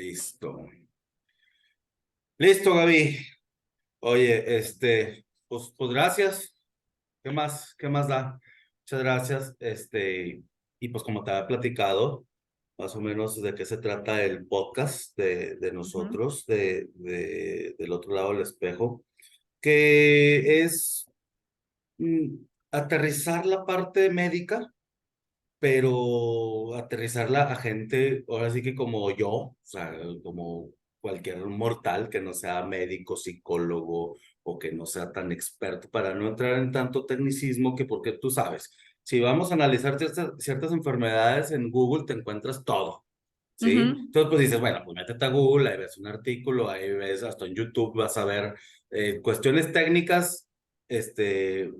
Listo. Listo, Gaby. Oye, pues gracias. ¿Qué más da? Muchas gracias. Y pues como te había platicado, más o menos de qué se trata el podcast de Ujú, nosotros, del otro lado del espejo, que es mm, aterrizar la parte médica, pero aterrizarla a gente, ahora sí que como yo, o sea, como cualquier mortal que no sea médico, psicólogo o que no sea tan experto, para no entrar en tanto tecnicismo que porque tú sabes, si vamos a analizar ciertas enfermedades en Google, te encuentras todo. ¿Sí? ujú. Entonces, pues dices, bueno, pues métete a Google, ahí ves un artículo, ahí ves, hasta en YouTube vas a ver cuestiones técnicas,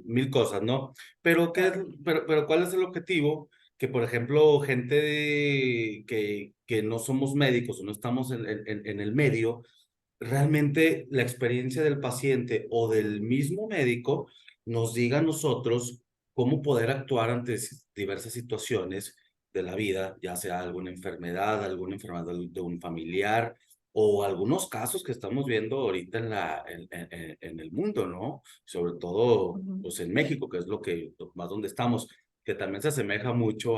mil cosas, ¿no? Pero, Claro. pero ¿cuál es el objetivo? Que, por ejemplo, gente que no somos médicos o no estamos en el medio, realmente la experiencia del paciente o del mismo médico nos diga a nosotros cómo poder actuar ante diversas situaciones de la vida, ya sea alguna enfermedad de un familiar o algunos casos que estamos viendo ahorita en el mundo, ¿no? Sobre todo, Ujú, pues en México, que es más donde estamos, que también se asemeja mucho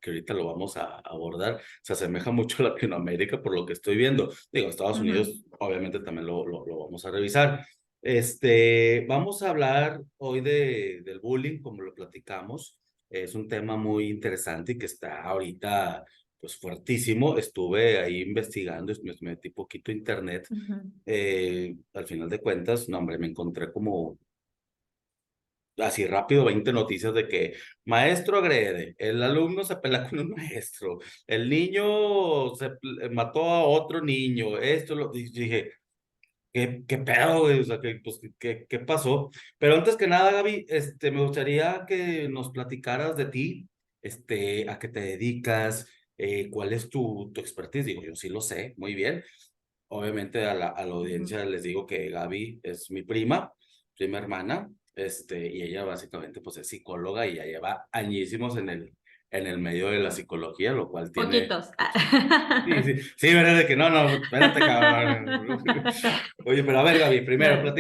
que ahorita lo vamos a abordar, se asemeja mucho a Latinoamérica por lo que estoy viendo. Digo, Estados ujú. Unidos obviamente también lo vamos a revisar. Vamos a hablar hoy del bullying, como lo platicamos. Es un tema muy interesante y que está ahorita, pues, fuertísimo. Estuve ahí investigando, me metí poquito a internet. Ujú. Al final de cuentas, no, hombre, me encontré como así rápido 20 noticias de que maestro agrede, el alumno se pelea con un maestro, el niño mató a otro niño, y dije, ¿qué pedo, güey? O sea, pues, ¿qué pasó? Pero antes que nada, Gaby, me gustaría que nos platicaras de ti, a qué te dedicas, cuál es tu expertise. Digo, yo sí lo sé, muy bien. Obviamente a la Ujú. audiencia les digo que Gaby es mi prima hermana, y ella básicamente pues es psicóloga y ya lleva añísimos en el medio de la psicología, lo cual tiene Poquitos. mucho. Sí, sí, sí, ¿verdad? De que no, espérate, cabrón. Oye, pero a ver, Gaby, primero, Bueno,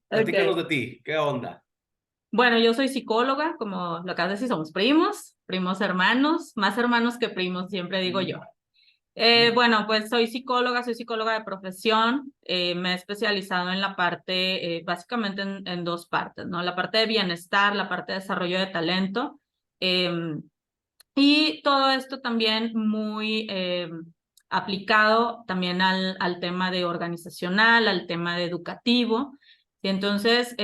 platícanos ok. de ti, ¿qué onda? Bueno, yo soy psicóloga, como lo acabas de decir, somos primos, primos hermanos, más hermanos que primos, siempre digo Mm, yo. mm, Bueno, pues soy psicóloga de profesión, me he especializado en la parte, básicamente en dos partes, ¿no? La parte de bienestar, la parte de desarrollo de talento. em, Y todo esto también muy aplicado también al tema de organizacional, al tema de educativo. Y entonces,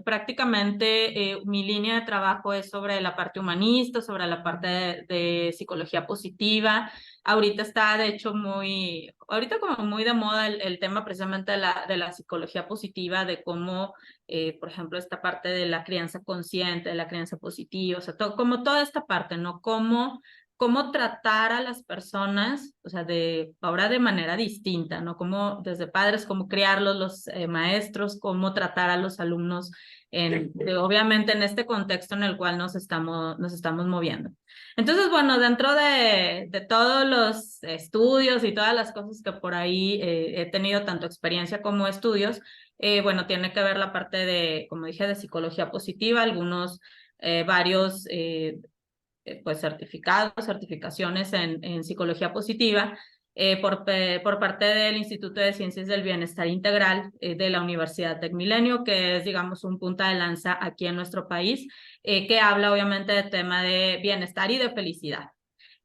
prácticamente mi línea de trabajo es sobre la parte humanista, sobre la parte de psicología positiva. Ahorita está, de hecho, ahorita como muy de moda el tema precisamente de la psicología positiva, de cómo por ejemplo, esta parte de la crianza consciente, de la crianza positiva, o sea, como toda esta parte, ¿no? Cómo tratar a las personas, o sea, ahora de manera distinta, ¿no? Cómo desde padres, cómo criarlos, los maestros, cómo tratar a los alumnos, obviamente en este contexto en el cual nos estamos moviendo. Entonces, bueno, dentro de todos los estudios y todas las cosas que por ahí he tenido, tanto experiencia como estudios, bueno, tiene que ver la parte de, como dije, de psicología positiva, varios, pues certificados, certificaciones en psicología positiva, por parte del Instituto de Ciencias del Bienestar Integral de la Universidad Tecmilenio, que es, digamos, un punta de lanza aquí en nuestro país, que habla obviamente de tema de bienestar y de felicidad.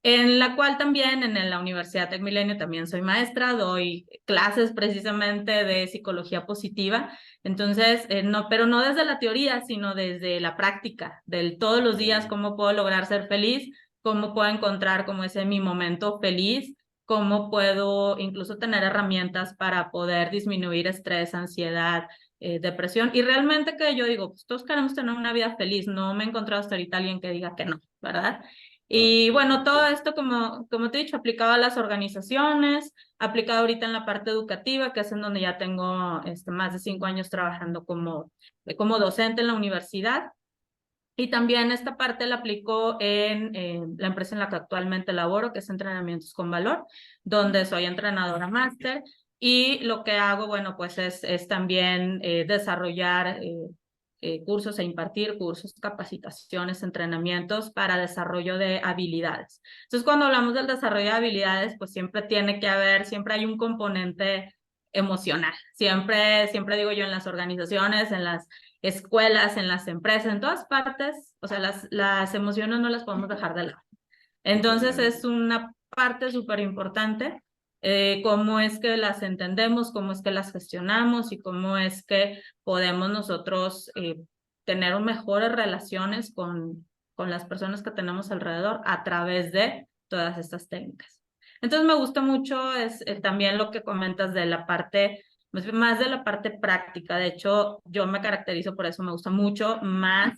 En la cual también en la Universidad Tecmilenio también soy maestra, doy clases precisamente de psicología positiva. Entonces, no, pero no desde la teoría, sino desde la práctica, del todos los días, mm, cómo puedo lograr ser feliz, cómo puedo encontrar como ese mi momento feliz, cómo puedo incluso tener herramientas para poder disminuir estrés, ansiedad, depresión. Y realmente que yo digo, pues todos queremos tener una vida feliz, no me he encontrado hasta ahorita alguien que diga que no, ¿verdad? ah, Y bueno, todo perfecto. esto, como te he dicho, aplicado a las organizaciones, aplicado ahorita en la parte educativa, que es en donde ya tengo más de 5 años trabajando como docente en la universidad. Y también esta parte la aplico en la empresa en la que actualmente laboro, que es Entrenamientos con Valor, donde soy entrenadora máster. Y lo que hago, bueno, pues es también desarrollar cursos e impartir cursos, capacitaciones, entrenamientos para desarrollo de habilidades. Entonces, cuando hablamos del desarrollo de habilidades, pues siempre tiene que haber, siempre hay un componente emocional. Siempre digo yo en las organizaciones, en las escuelas, en las empresas, en todas partes, o sea, las emociones no las podemos dejar de lado. Entonces Totalmente. es una parte súper importante, cómo es que las entendemos, cómo es que las gestionamos y cómo es que podemos nosotros tener mejores relaciones con las personas que tenemos alrededor a través de todas estas técnicas. Entonces me gusta mucho también lo que comentas de la parte, más de la parte práctica. De hecho, yo me caracterizo por eso, me gusta mucho más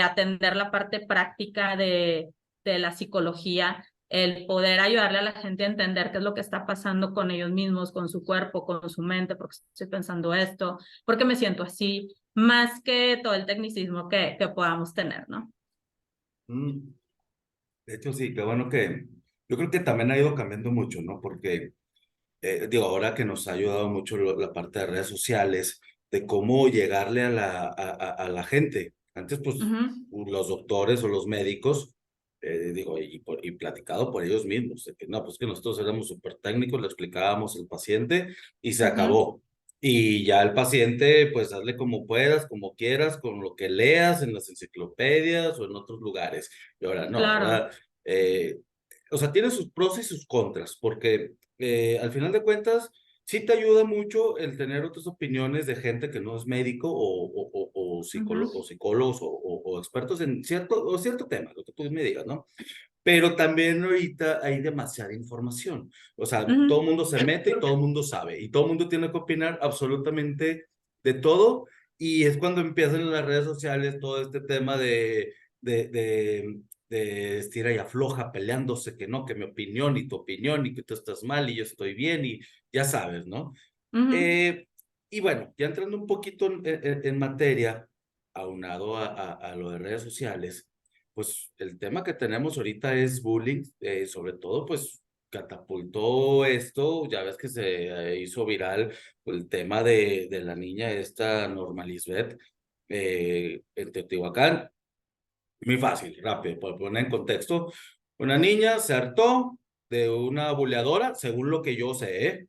atender la parte práctica de la psicología, el poder ayudarle a la gente a entender qué es lo que está pasando con ellos mismos, con su cuerpo, con su mente, porque estoy pensando esto, porque me siento así, más que todo el tecnicismo que podamos tener, ¿no? Mm, De hecho, sí, qué bueno que yo creo que también ha ido cambiando mucho, ¿no? Porque digo, ahora que nos ha ayudado mucho la parte de redes sociales, de cómo llegarle a a la gente. Antes, pues, Ujú, los doctores o los médicos, digo, y platicado por ellos mismos, de que no, pues que nosotros éramos súper técnicos, le explicábamos al paciente y se ujú, acabó. Y ya el paciente, pues, hazle como puedas, como quieras, con lo que leas en las enciclopedias o en otros lugares. Y ahora, no, claro. ahora, o sea, tiene sus pros y sus contras, porque al final de cuentas, sí te ayuda mucho el tener otras opiniones de gente que no es médico Ujú, o psicólogos o expertos en cierto tema, lo que tú me digas, ¿no? Pero también ahorita hay demasiada información. O sea, todo el ujú, mundo se mete y todo el mundo sabe. Y todo el mundo tiene que opinar absolutamente de todo. Y es cuando empiezan en las redes sociales todo este tema de, de, de estira y afloja, peleándose, que no, que mi opinión y tu opinión y que tú estás mal y yo estoy bien y ya sabes, ¿no? ujú, Eh, y bueno, ya entrando un poquito en materia, aunado a lo de redes sociales, pues el tema que tenemos ahorita es bullying, sobre todo pues catapultó esto, ya ves que se hizo viral el tema de la niña esta Norma Lisbeth en Teotihuacán. Muy fácil, rápido, para poner en contexto. Una niña se hartó de una buleadora, según lo que yo sé, ¿eh?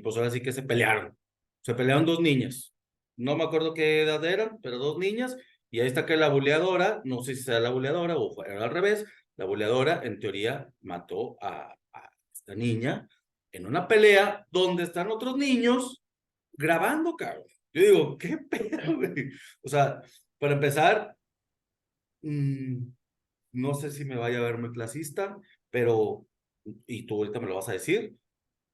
Pues ahora sí que se pelearon. Se pelearon dos niñas. No me acuerdo qué edad eran, pero dos niñas. Y ahí está que la buleadora, no sé si sea la buleadora o fue al revés, la buleadora en teoría mató a esta niña en una pelea donde están otros niños grabando, cabrón. Yo digo, ¿qué pedo, güey? O sea, para empezar, mm, no sé si me vaya a ver muy clasista, pero, y tú ahorita me lo vas a decir,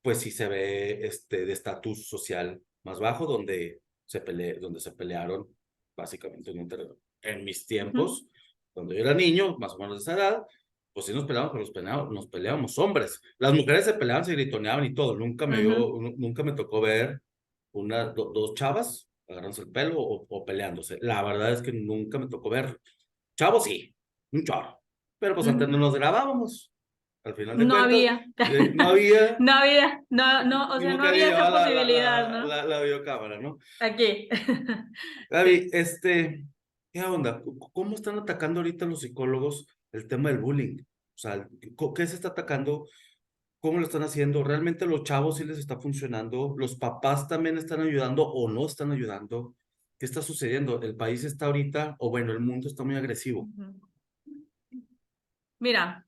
pues sí se ve de estatus social más bajo, donde se pelearon básicamente en un terreno. En mis ujú, tiempos, cuando yo era niño, más o menos de esa edad, pues sí nos peleábamos, pero nos peleábamos hombres. Las mujeres se peleaban, se gritoneaban y todo. ujú. Nunca me tocó ver dos chavas agarrándose el pelo o peleándose. La verdad es que nunca me tocó ver. Chavos sí, un chorro. Pero pues antes no Ujú. nos grabábamos. Al final de No cuentas, había, no había, no había, no, o ni sea, no modo que alguien había esa llevaba posibilidad, ¿no? la videocámara, ¿no? Aquí. Gaby, Sí. ¿qué onda? ¿Cómo están atacando ahorita los psicólogos el tema del bullying? O sea, ¿qué se está atacando? ¿Cómo lo están haciendo? ¿Realmente los chavos sí les está funcionando? ¿Los papás también están ayudando o no están ayudando? ¿Qué está sucediendo? El país está ahorita, o bueno, el mundo está muy agresivo. Ujú. Mira,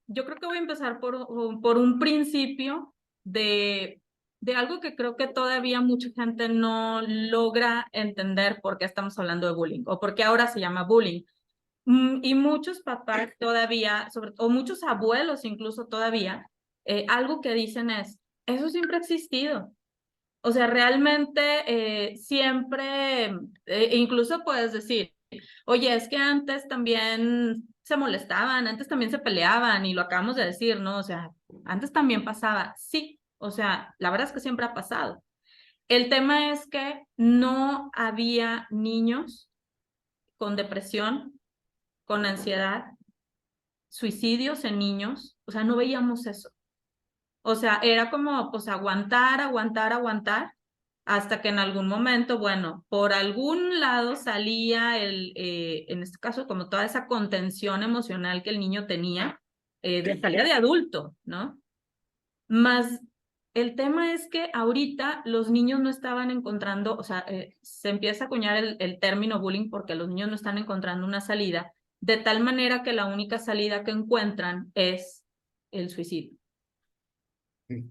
yo creo que voy a empezar por un principio de, de algo que creo que todavía mucha gente no logra entender por qué estamos hablando de bullying o por qué ahora se llama bullying. Y muchos papás todavía, o muchos abuelos incluso todavía, algo que dicen es, eso siempre ha existido. O sea, realmente siempre, incluso puedes decir, oye, es que antes también se molestaban, antes también se peleaban y lo acabamos de decir, ¿no? O sea, antes también pasaba, sí, o sea, la verdad es que siempre ha pasado. El tema es que no había niños con depresión, con ansiedad, suicidios en niños, o sea, no veíamos eso. O sea, era como, pues, aguantar, aguantar, aguantar, hasta que en algún momento, bueno, por algún lado salía en este caso, como toda esa contención emocional que el niño tenía, salía de adulto, ¿no? Más el tema es que ahorita los niños no estaban encontrando, o sea, se empieza a acuñar el término bullying porque los niños no están encontrando una salida, de tal manera que la única salida que encuentran es el suicidio.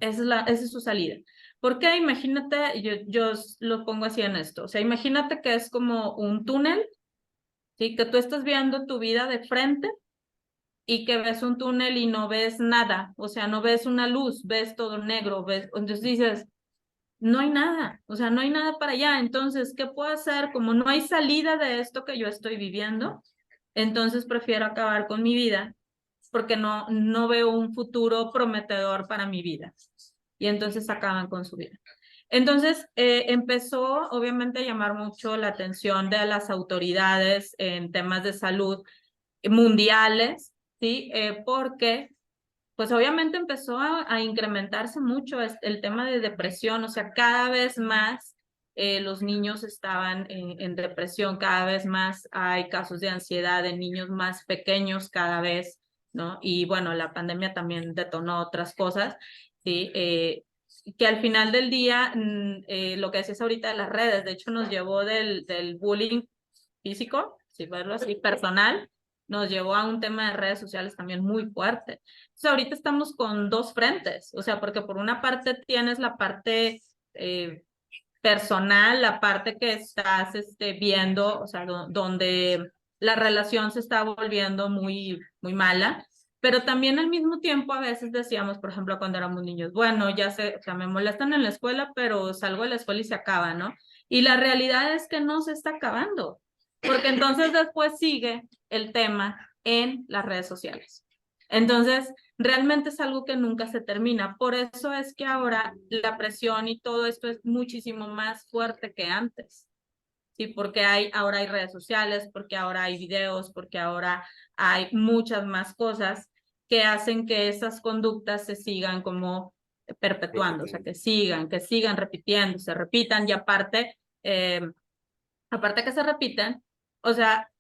Esa es su salida. Porque imagínate, yo lo pongo así en esto, o sea, imagínate que es como un túnel, ¿sí? Que tú estás viendo tu vida de frente y que ves un túnel y no ves nada, o sea, no ves una luz, ves todo negro, entonces dices, no hay nada, o sea, no hay nada para allá, entonces, ¿qué puedo hacer? Como no hay salida de esto que yo estoy viviendo, entonces prefiero acabar con mi vida porque no veo un futuro prometedor para mi vida. Y entonces acaban con su vida. Entonces, empezó obviamente a llamar mucho la atención de las autoridades en temas de salud mundiales, ¿sí? Porque pues obviamente empezó a incrementarse mucho el tema de depresión, o sea, cada vez más los niños estaban en depresión, cada vez más hay casos de ansiedad en niños más pequeños cada vez, ¿no? Y bueno, la pandemia también detonó otras cosas, ¿sí? Que al final del día, lo que decías ahorita de las redes, de hecho nos llevó del bullying físico, si verlo así, personal, nos llevó a un tema de redes sociales también muy fuerte. Entonces, ahorita estamos con dos frentes, o sea, porque por una parte tienes la parte personal, la parte que estás viendo, o sea, donde la relación se está volviendo muy, muy mala, pero también al mismo tiempo a veces decíamos, por ejemplo, cuando éramos niños, bueno, ya sé, o sea, me molestan en la escuela, pero salgo de la escuela y se acaba, ¿no? Y la realidad es que no se está acabando, porque entonces después sigue el tema en las redes sociales. Entonces, realmente es algo que nunca se termina. Por eso es que ahora la presión y todo esto es muchísimo más fuerte que antes. Sí, porque ahora hay redes sociales, porque ahora hay videos, porque ahora hay muchas más cosas que hacen que esas conductas se sigan como perpetuando, o sea, que sigan repitiendo, se repitan y aparte que se repiten, o sea,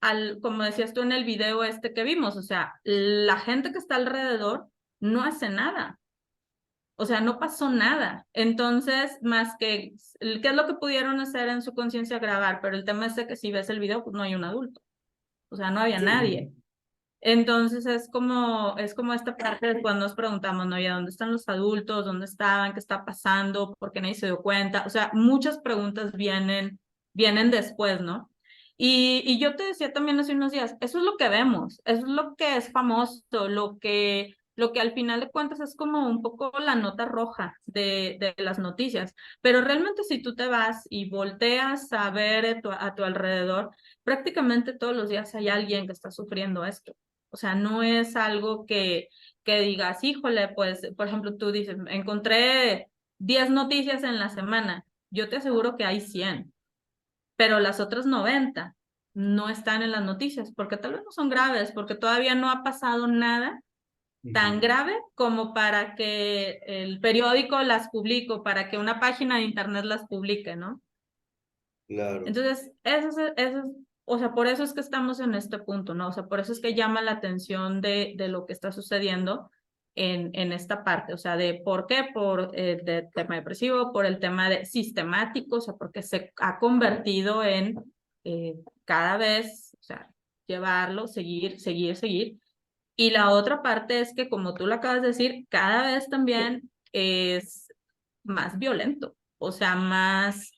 como decías tú en el video que vimos, o sea, la gente que está alrededor no hace nada, o sea, no pasó nada. Entonces, más que, ¿qué es lo que pudieron hacer en su conciencia? Grabar, pero el tema es de que si ves el video, pues no hay un adulto, o sea, no había Sí. nadie. Entonces es como esta parte de cuando nos preguntamos, ¿no? ¿Y dónde están los adultos? ¿Dónde estaban? ¿Qué está pasando? ¿Por qué nadie se dio cuenta? O sea, muchas preguntas vienen después, ¿no? Y yo te decía también hace unos días, eso es lo que vemos, eso es lo que es famoso, lo que al final de cuentas es como un poco la nota roja de las noticias. Pero realmente si tú te vas y volteas a ver a tu alrededor, prácticamente todos los días hay alguien que está sufriendo esto. O sea, no es algo que digas, híjole, pues, por ejemplo, tú dices, encontré 10 noticias en la semana. Yo te aseguro que hay 100, pero las otras 90 no están en las noticias porque tal vez no son graves, porque todavía no ha pasado nada tan Ujú. grave como para que el periódico las publique o para que una página de internet las publique, ¿no? Claro. Entonces, o sea, por eso es que estamos en este punto, ¿no? O sea, por eso es que llama la atención de lo que está sucediendo en esta parte, o sea, de por qué, por el tema depresivo, por el tema de sistemático, o sea, porque se ha convertido en cada vez, o sea, llevarlo, seguir, seguir, seguir. Y la otra parte es que, como tú lo acabas de decir, cada vez también es más violento, o sea, más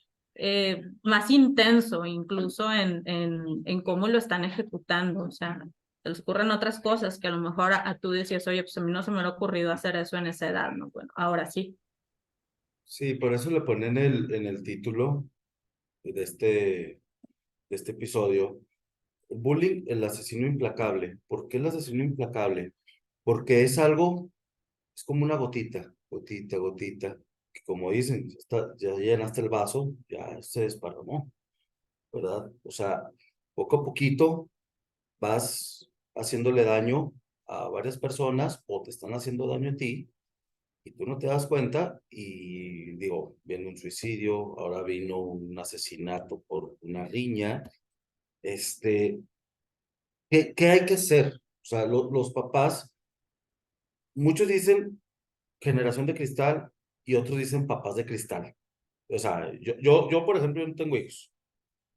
intenso, incluso en cómo lo están ejecutando. O sea, se les ocurren otras cosas que a lo mejor a tú decías, oye, pues a mí no se me ha ocurrido hacer eso en esa edad, ¿no? Bueno, ahora sí. Sí, por eso le ponen en el título de este episodio, Bullying, el asesino implacable. ¿Por qué el asesino implacable? Porque es algo, es como una gotita, gotita, gotita. que como dicen, ya llenaste el vaso, ya se desparramó, ¿verdad? O sea, poco a poquito vas haciéndole daño a varias personas o te están haciendo daño a ti y tú no te das cuenta y digo, viene un suicidio, ahora vino un asesinato por una riña, este, ¿qué hay que hacer? O sea, los papás, muchos dicen generación de cristal y otros dicen papás de cristal. O sea, yo por ejemplo, yo no tengo hijos,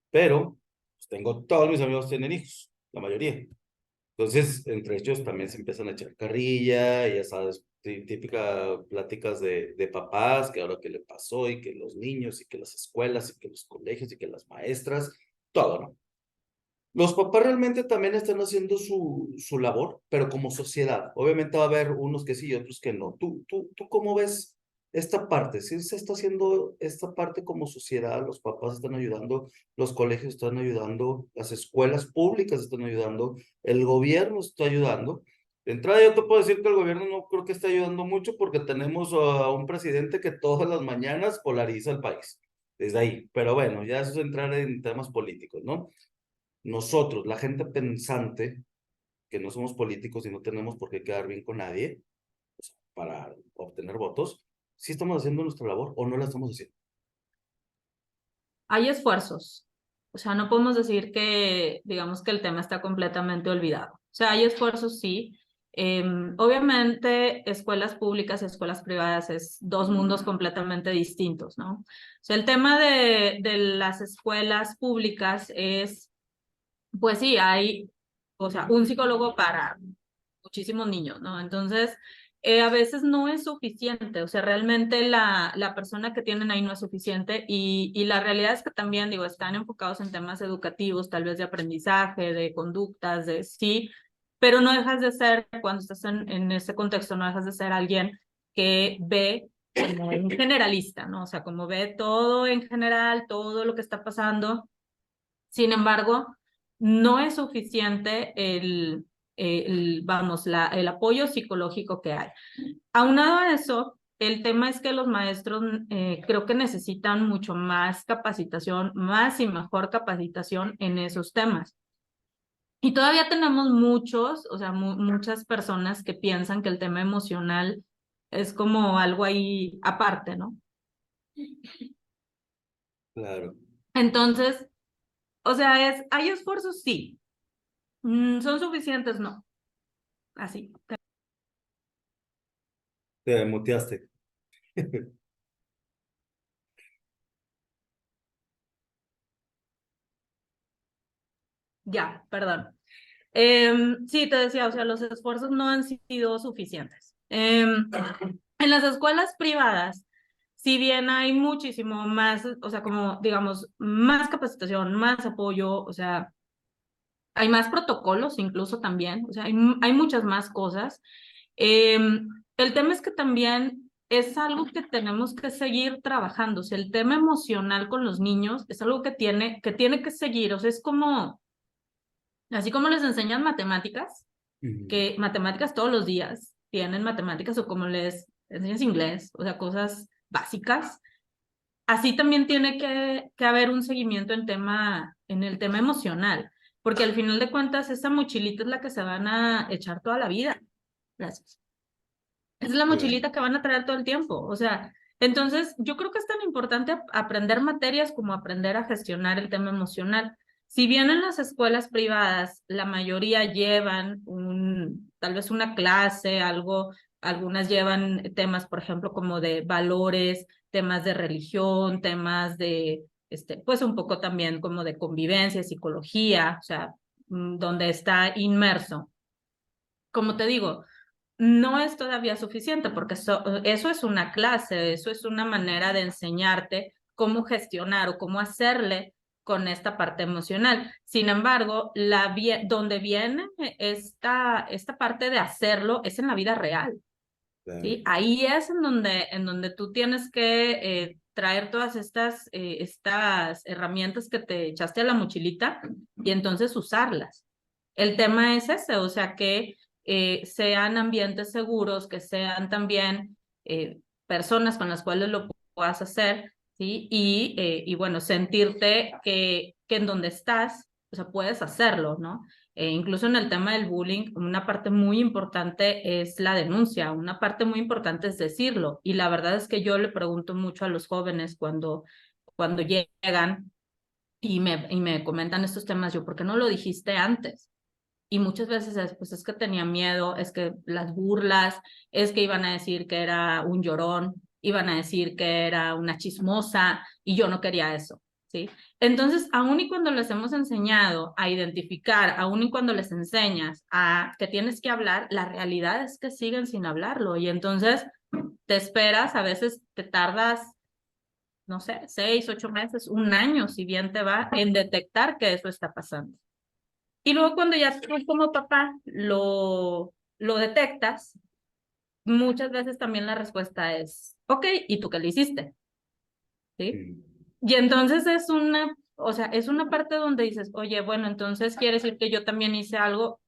pero pues, tengo, todos mis amigos tienen hijos, la mayoría. Entonces, entre ellos también se empiezan a echar carrilla, y ya sabes, típica pláticas de papás, que ahora qué le pasó, y que los niños, y que las escuelas, y que los colegios, y que las maestras, todo, ¿no? Los papás realmente también están haciendo su labor, pero como sociedad. Obviamente va a haber unos que sí y otros que no. ¿Tú cómo ves esta parte? ¿Sí se está haciendo esta parte como sociedad? Los papás están ayudando, los colegios están ayudando, las escuelas públicas están ayudando, el gobierno está ayudando. De entrada yo te puedo decir que el gobierno no creo que esté ayudando mucho porque tenemos a un presidente que todas las mañanas polariza el país. Desde ahí. Pero bueno, ya eso es entrar en temas políticos, ¿no? Nosotros, la gente pensante, que no somos políticos y no tenemos por qué quedar bien con nadie, pues, para obtener votos, ¿sí estamos haciendo nuestra labor o no la estamos haciendo? Hay esfuerzos. O sea, no podemos decir que, digamos, que el tema está completamente olvidado. O sea, hay esfuerzos, sí. Obviamente, escuelas públicas y escuelas privadas es dos mundos completamente distintos, ¿no? O sea, el tema de las escuelas públicas es, pues sí, hay, o sea, un psicólogo para muchísimos niños, ¿no? Entonces, a veces no es suficiente, o sea, realmente la persona que tienen ahí no es suficiente y la realidad es que también, digo, están enfocados en temas educativos, tal vez de aprendizaje, de conductas, de sí, pero no dejas de ser, cuando estás en ese contexto, no dejas de ser alguien que ve como un generalista, ¿no? O sea, como ve todo en general, todo lo que está pasando. Sin embargo, no es suficiente vamos, el apoyo psicológico que hay. Aunado a eso, el tema es que los maestros creo que necesitan mucho más capacitación, más y mejor capacitación en esos temas. Y todavía tenemos muchos, o sea, muchas personas que piensan que el tema emocional es como algo ahí aparte, ¿no? Claro. Entonces, o sea, hay esfuerzos, sí. ¿Son suficientes? No. Así. Te muteaste. Ya, perdón. Sí, te decía, o sea, los esfuerzos no han sido suficientes. En las escuelas privadas, si bien hay muchísimo más, o sea, como digamos, más capacitación, más apoyo, o sea, hay más protocolos incluso también, o sea, hay muchas más cosas. El tema es que también es algo que tenemos que seguir trabajando, o sea, el tema emocional con los niños es algo que tiene que seguir, o sea, es como, así como les enseñan matemáticas, Ujú. que matemáticas todos los días tienen matemáticas o como les enseñas inglés, o sea, cosas básicas. Así también tiene que haber un seguimiento en el tema emocional, porque al final de cuentas esa mochilita es la que se van a echar toda la vida. Gracias. Es la Claro. mochilita que van a traer todo el tiempo. O sea, entonces yo creo que es tan importante aprender materias como aprender a gestionar el tema emocional. Si bien en las escuelas privadas la mayoría llevan tal vez una clase, algo, algunas llevan temas, por ejemplo, como de valores, temas de religión, temas de, pues un poco también como de convivencia, psicología, o sea, donde está inmerso. Como te digo, no es todavía suficiente porque eso es una clase, eso es una manera de enseñarte cómo gestionar o cómo hacerle con esta parte emocional. Sin embargo, donde viene esta parte de hacerlo es en la vida real, Claro. ¿sí? Ahí es en donde tú tienes que traer todas estas herramientas que te echaste a la mochilita y entonces usarlas. El tema es ese, o sea, que sean ambientes seguros, que sean también personas con las cuales lo puedas hacer, ¿sí? Y bueno, sentirte que en donde estás, o sea, puedes hacerlo, ¿no? Incluso en el tema del bullying, una parte muy importante es la denuncia, una parte muy importante es decirlo. Y la verdad es que yo le pregunto mucho a los jóvenes cuando llegan y me comentan estos temas, yo, ¿por qué no lo dijiste antes? Y muchas veces es, pues es que tenía miedo, es que las burlas, es que iban a decir que era un llorón, iban a decir que era una chismosa y yo no quería eso, ¿sí? Entonces, aun y cuando les hemos enseñado a identificar, aun y cuando les enseñas a que tienes que hablar, la realidad es que siguen sin hablarlo y entonces te esperas, a veces te tardas, no sé, 6, 8 meses, un año, si bien te va, en detectar que eso está pasando. Y luego cuando ya tú como papá lo detectas, muchas veces también la respuesta es, ok, ¿y tú qué le hiciste? ¿Sí? Mm. Y entonces es o sea, es una parte donde dices, oye, bueno, entonces quiere decir que yo también hice algo,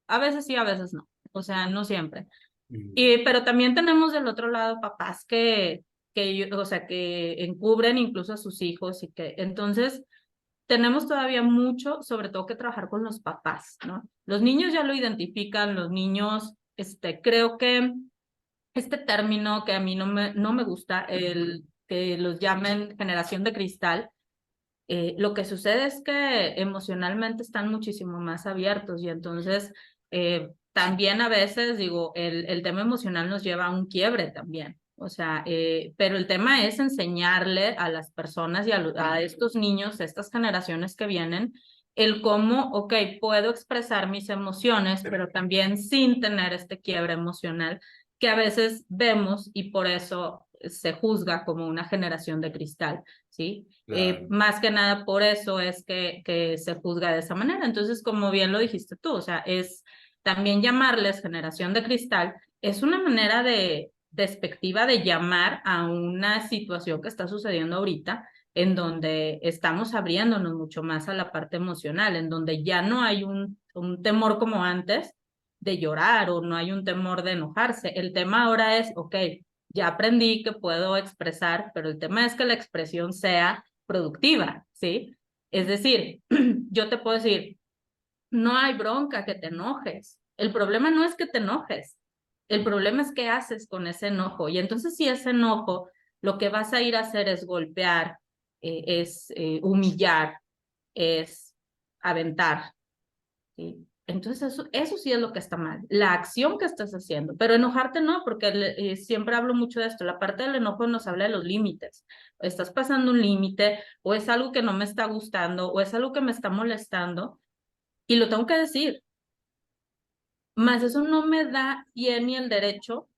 a veces sí, a veces no, o sea, no siempre. Mm. Pero también tenemos del otro lado papás o sea, que encubren incluso a sus hijos y que entonces tenemos todavía mucho, sobre todo, que trabajar con los papás, ¿no? Los niños ya lo identifican, los niños, creo que este término que a mí no me gusta, el que los llamen generación de cristal, lo que sucede es que emocionalmente están muchísimo más abiertos y entonces también a veces, digo, el tema emocional nos lleva a un quiebre también. O sea, pero el tema es enseñarle a las personas y a estos niños, a estas generaciones que vienen, el cómo, ok, puedo expresar mis emociones, pero también sin tener este quiebre emocional que a veces vemos y por eso se juzga como una generación de cristal, ¿sí? Claro. Más que nada por eso es que se juzga de esa manera. Entonces, como bien lo dijiste tú, o sea, es también llamarles generación de cristal, es una manera despectiva de llamar a una situación que está sucediendo ahorita, en donde estamos abriéndonos mucho más a la parte emocional, en donde ya no hay un temor como antes de llorar o no hay un temor de enojarse. El tema ahora es, ok, ya aprendí que puedo expresar, pero el tema es que la expresión sea productiva, ¿sí? Es decir, yo te puedo decir, no hay bronca que te enojes. El problema no es que te enojes. El problema es qué haces con ese enojo. Y entonces si ese enojo lo que vas a ir a hacer es golpear, es humillar, es aventar, ¿sí? Entonces eso sí es lo que está mal, la acción que estás haciendo, pero enojarte no, porque siempre hablo mucho de esto, la parte del enojo nos habla de los límites, estás pasando un límite o es algo que no me está gustando o es algo que me está molestando y lo tengo que decir, más eso no me da pie ni el derecho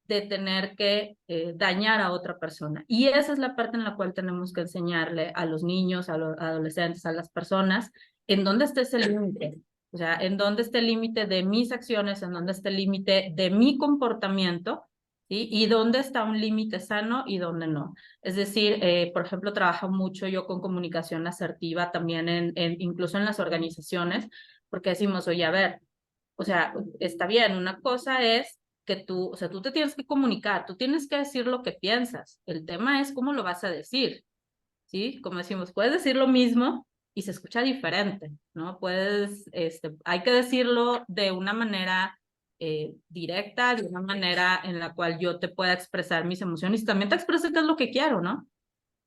de tener que dañar a otra persona. Y esa es la parte en la cual tenemos que enseñarle a los niños, a los adolescentes, a las personas, en dónde está ese límite. O sea, en dónde está el límite de mis acciones, en dónde está el límite de mi comportamiento, ¿sí? Y dónde está un límite sano y dónde no. Es decir, por ejemplo, trabajo mucho yo con comunicación asertiva también incluso en las organizaciones, porque decimos, oye, a ver, o sea, está bien, una cosa es que tú, o sea, tú te tienes que comunicar, tú tienes que decir lo que piensas. El tema es cómo lo vas a decir, ¿sí? Como decimos, puedes decir lo mismo y se escucha diferente, ¿no? Hay que decirlo de una manera directa, de una manera en la cual yo te pueda expresar mis emociones y también te exprese qué es lo que quiero, ¿no?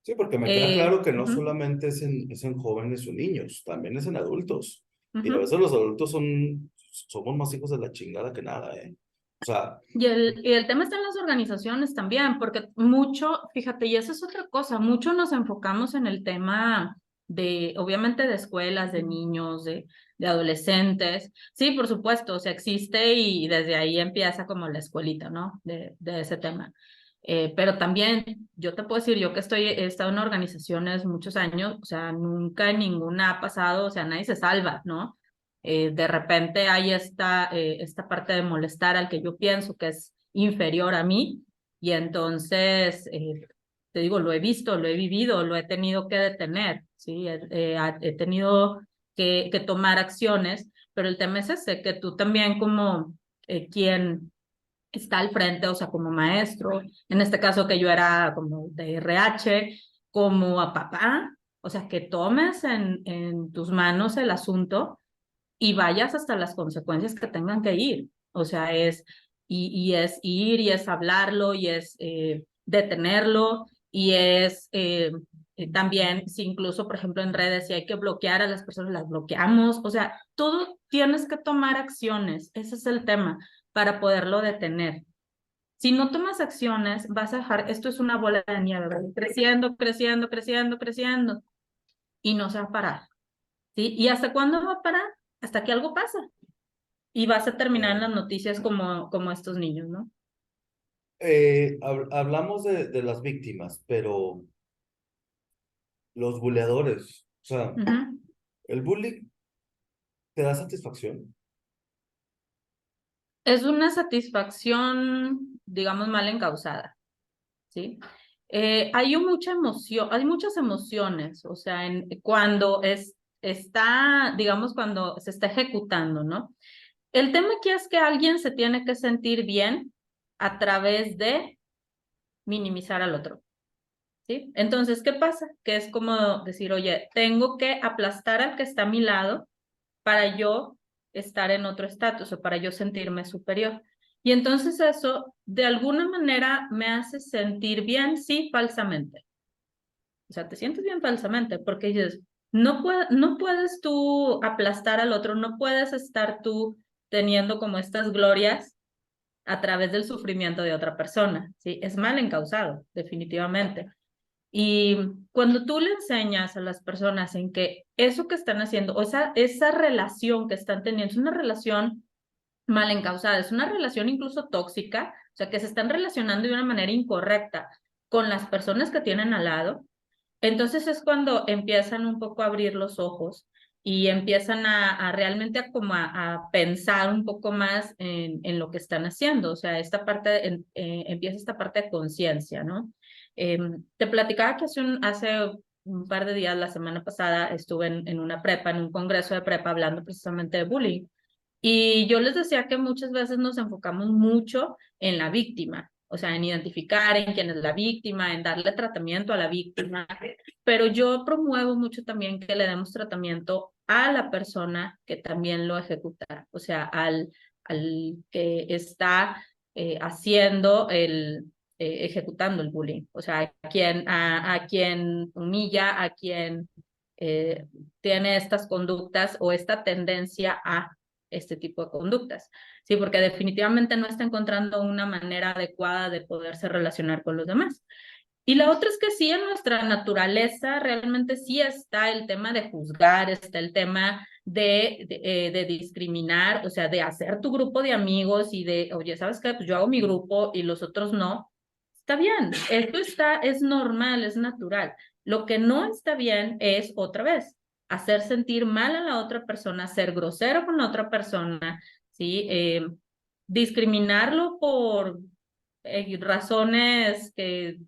Sí, porque me queda claro que no Ujú, solamente es en jóvenes o niños, también es en adultos. Y a ujú. veces los adultos somos más hijos de la chingada que nada, ¿eh? O sea, Y el tema está en las organizaciones también, porque mucho, fíjate, y eso es otra cosa, mucho nos enfocamos en el tema obviamente, de escuelas, de niños, de adolescentes. Sí, por supuesto, o sea, existe y desde ahí empieza como la escuelita, ¿no? De ese tema. Pero también, yo te puedo decir, yo que he estado en organizaciones muchos años, o sea, nunca en ninguna ha pasado, o sea, nadie se salva, ¿no? De repente hay esta parte de molestar al que yo pienso que es inferior a mí y entonces, te digo, lo he visto, lo he vivido, lo he tenido que detener, ¿sí? He tenido que tomar acciones, pero el tema es ese, que tú también como quien está al frente, o sea, como maestro, en este caso que yo era como de RH, como a papá, o sea, que tomes en tus manos el asunto y vayas hasta las consecuencias que tengan que ir. O sea, y es ir, y es hablarlo, y es detenerlo, y es también, si incluso, por ejemplo, en redes, si hay que bloquear a las personas, las bloqueamos. O sea, todo tienes que tomar acciones, ese es el tema, para poderlo detener. Si no tomas acciones, vas a dejar, esto es una bola de nieve, ¿verdad? Creciendo, creciendo, creciendo, creciendo, y no se va a parar, ¿sí? ¿Y hasta cuándo va a parar? Hasta que algo pasa y vas a terminar en las noticias como estos niños, ¿no? Hablamos de las víctimas, pero los buleadores, o sea, Ujú. el bullying te da satisfacción. Es una satisfacción, digamos, mal encausada, ¿sí? Hay mucha emoción, hay muchas emociones, o sea, cuando está, digamos, cuando se está ejecutando, ¿no? El tema aquí es que alguien se tiene que sentir bien a través de minimizar al otro, ¿sí? Entonces, ¿qué pasa? Que es como decir, oye, tengo que aplastar al que está a mi lado para yo estar en otro estatus o para yo sentirme superior. Y entonces eso de alguna manera me hace sentir bien, sí, falsamente. O sea, te sientes bien falsamente porque dices, no puedes tú aplastar al otro, no puedes estar tú teniendo como estas glorias a través del sufrimiento de otra persona, ¿sí? Es mal encausado, definitivamente. Y cuando tú le enseñas a las personas en que eso que están haciendo, o esa relación que están teniendo, es una relación mal encausada, es una relación incluso tóxica, o sea, que se están relacionando de una manera incorrecta con las personas que tienen al lado, entonces es cuando empiezan un poco a abrir los ojos y empiezan a realmente a pensar un poco más en lo que están haciendo. O sea, empieza esta parte de conciencia, ¿no? Te platicaba que hace un par de días, la semana pasada, estuve en una prepa, en un congreso de prepa, hablando precisamente de bullying. Y yo les decía que muchas veces nos enfocamos mucho en la víctima, o sea, en identificar en quién es la víctima, en darle tratamiento a la víctima, pero yo promuevo mucho también que le demos tratamiento a la persona que también lo ejecuta, o sea, al que está haciendo ejecutando el bullying, o sea, a quien humilla, a quien eh, tiene estas conductas o esta tendencia a este tipo de conductas, ¿sí? Porque definitivamente no está encontrando una manera adecuada de poderse relacionar con los demás. Y la otra es que sí, en nuestra naturaleza realmente sí está el tema de juzgar, está el tema de discriminar, o sea, de hacer tu grupo de amigos y de, oye, ¿sabes qué? Pues yo hago mi grupo y los otros no. Está bien, es normal, es natural. Lo que no está bien es, otra vez, hacer sentir mal a la otra persona, ser grosero con la otra persona, ¿sí? Discriminarlo por razones que,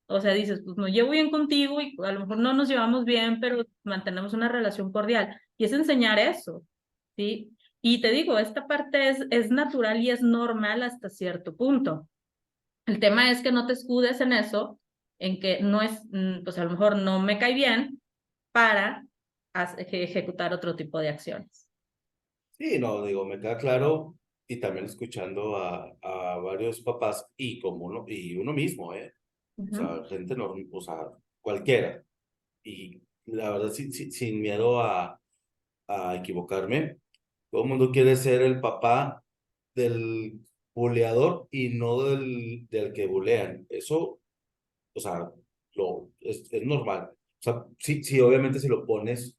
o sea, dices, pues me llevo bien contigo y a lo mejor no nos llevamos bien, pero mantenemos una relación cordial. Y es enseñar eso, ¿sí? Y te digo, esta parte es natural y es normal hasta cierto punto. El tema es que no te escudes en eso, en que no es, pues a lo mejor no me cae bien para ejecutar otro tipo de acciones. Sí, no, digo, me queda claro y también escuchando a varios papás y como uno, y uno mismo, ¿eh? O Ujú, sea, gente normal, o sea, cualquiera. Y la verdad, sin miedo a equivocarme, todo el mundo quiere ser el papá del buleador y no del que bulean. Eso, o sea, es normal. O sea, sí, obviamente si lo pones,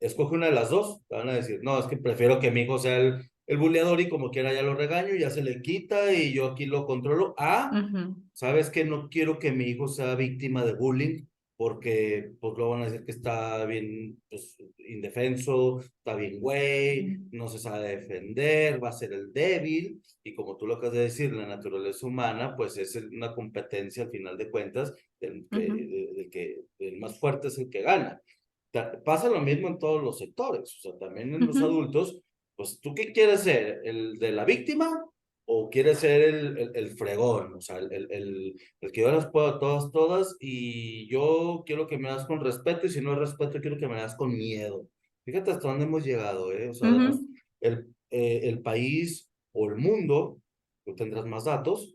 escoge una de las dos, te van a decir, no, es que prefiero que mi hijo sea el buleador y como quiera ya lo regaño, ya se le quita y yo aquí lo controlo. ujú, ¿Sabes que no quiero que mi hijo sea víctima de bullying? Porque pues luego van a decir que está bien, pues, indefenso, está bien güey, no se sabe defender, va a ser el débil. Y como tú lo acabas de decir, la naturaleza humana, pues es una competencia al final de cuentas, ujú, del que el más fuerte es el que gana. Pasa lo mismo en todos los sectores, o sea, también en los ujú. adultos, pues ¿tú qué quieres ser? ¿El de la víctima? o quiere ser el fregón, o sea, el que yo las puedo todas, todas, y yo quiero que me das con respeto, y si no es respeto, quiero que me das con miedo. Fíjate hasta dónde hemos llegado, ¿eh? O sea, Ujú, el país o el mundo, tú tendrás más datos,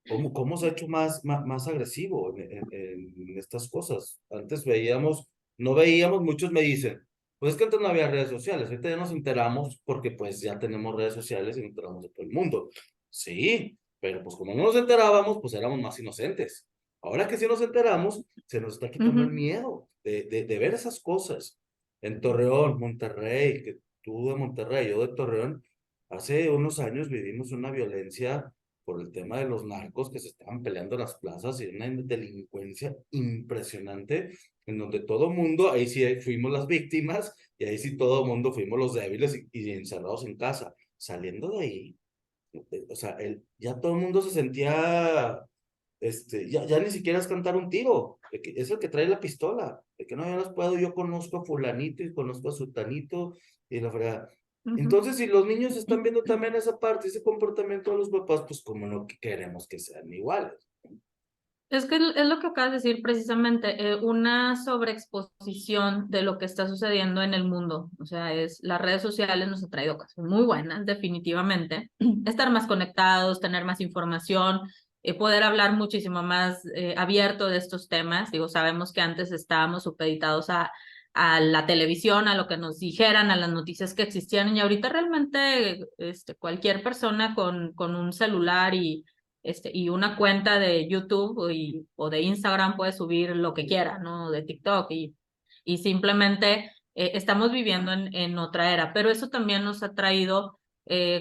¿cómo se ha hecho más agresivo en estas cosas? Antes veíamos, no veíamos, muchos me dicen, pues es que antes no había redes sociales, ahorita ya nos enteramos porque pues ya tenemos redes sociales y nos enteramos de todo el mundo. Sí, pero pues como no nos enterábamos, pues éramos más inocentes. Ahora que sí nos enteramos, se nos está quitando el ujú, miedo de ver esas cosas. En Torreón, Monterrey, que tú de Monterrey, yo de Torreón, hace unos años vivimos una violencia por el tema de los narcos que se estaban peleando en las plazas y una delincuencia impresionante en donde todo mundo, ahí sí fuimos las víctimas y ahí sí todo mundo fuimos los débiles y encerrados en casa. Saliendo de ahí, o sea, ya todo el mundo se sentía, ya ni siquiera es cantar un tiro, es el que trae la pistola, de que no, yo las puedo, yo conozco a fulanito y conozco a sutanito y la verdad. ujú. Entonces, si los niños están viendo también esa parte, ese comportamiento de los papás, pues como no queremos que sean iguales. Es que es lo que acabas de decir precisamente, una sobreexposición de lo que está sucediendo en el mundo. O sea, las redes sociales nos han traído cosas muy buenas, definitivamente. Estar más conectados, tener más información, poder hablar muchísimo más abierto de estos temas. Digo, sabemos que antes estábamos supeditados a la televisión, a lo que nos dijeran, a las noticias que existían, y ahorita realmente cualquier persona con un celular y una cuenta de YouTube o de Instagram puede subir lo que quiera, ¿no? De TikTok y simplemente estamos viviendo en otra era, pero eso también nos ha traído,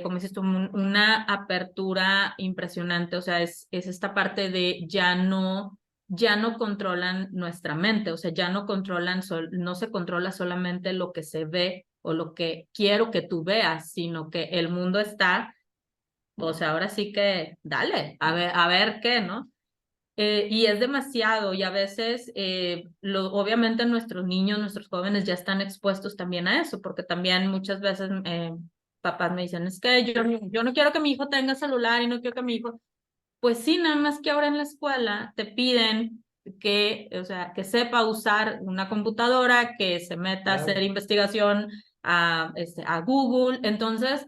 como dices tú, una apertura impresionante, o sea, es esta parte de ya no controlan nuestra mente, o sea, ya no controlan, no se controla solamente lo que se ve o lo que quiero que tú veas, sino que el mundo está, o sea, ahora sí que dale, a ver qué, ¿no? Y es demasiado y a veces, obviamente nuestros niños, nuestros jóvenes ya están expuestos también a eso, porque también muchas veces papás me dicen, es que yo no quiero que mi hijo tenga celular y no quiero que mi hijo, pues sí, nada más que ahora en la escuela te piden que, o sea, que sepa usar una computadora, que se meta a hacer Claro. investigación a Google, entonces